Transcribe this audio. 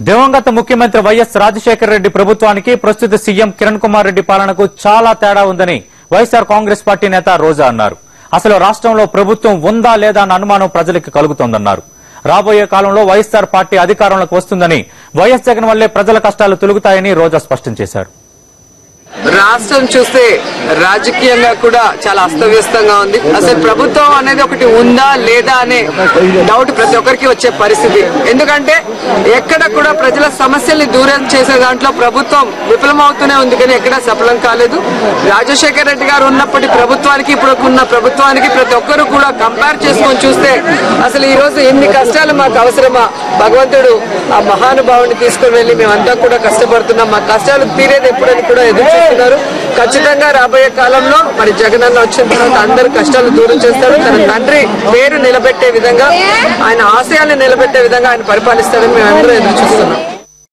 దివంగత ముఖ్యమంత్రి వైఎస్ రాజశేఖర రెడ్డి ప్రభుత్వానికి ప్రస్తుత సీఎం కిరణ్ కుమార్ రెడ్డి పాలనకు చాలా తేడా ఉందని వైఎస్ఆర్ కాంగ్రెస్ పార్టీ నేత రోజా అన్నారు. అసలు రాష్ట్రంలో ప్రభుత్వం ఉందా లేదా అన్న అనుమానం ప్రజలకు కలుగుతోందన్నారు. రాబోయే కాలంలో వైఎస్ఆర్ పార్టీ అధికారంలోకి వస్తుందని, వైఎస్ జగన్ వల్లే ప్రజల కష్టాలు తొలగుతాయని రోజా స్పష్టం చేశారు. రాష్ట్రం చూస్తే రాజకీయంగా కూడా చాలా అస్తవ్యస్తంగా ఉంది. అసలు ప్రభుత్వం అనేది ఒకటి ఉందా లేదా అనే డౌట్ ప్రతి ఒక్కరికి వచ్చే పరిస్థితి. ఎందుకంటే ఎక్కడ కూడా ప్రజల సమస్యల్ని దూరం చేసే దాంట్లో ప్రభుత్వం విఫలమవుతూనే ఉంది, కానీ ఎక్కడ సఫలం కాలేదు. రాజశేఖర రెడ్డి గారు ఉన్నప్పటి ప్రభుత్వానికి ఇప్పుడు ఉన్న ప్రభుత్వానికి ప్రతి ఒక్కరు కూడా కంపేర్ చేసుకొని చూస్తే అసలు ఈ రోజు ఎన్ని కష్టాలు మాకు అవసరమా, భగవంతుడు ఆ మహానుభావుని తీసుకుని వెళ్ళి మేమంతా కూడా కష్టపడుతున్నాం, మా కష్టాలు తీరేది ఎప్పుడని కూడా ఎదురు చూస్తున్నారు. ఖచ్చితంగా రాబోయే కాలంలో మరి జగన్ అన్న వచ్చిన తర్వాత అందరు కష్టాలు దూరం చేస్తారు. తన తండ్రి పేరు నిలబెట్టే విధంగా, ఆయన ఆశయాన్ని నిలబెట్టే విధంగా ఆయన పరిపాలిస్తారని మేమందరూ ఎదురు చూస్తున్నాం.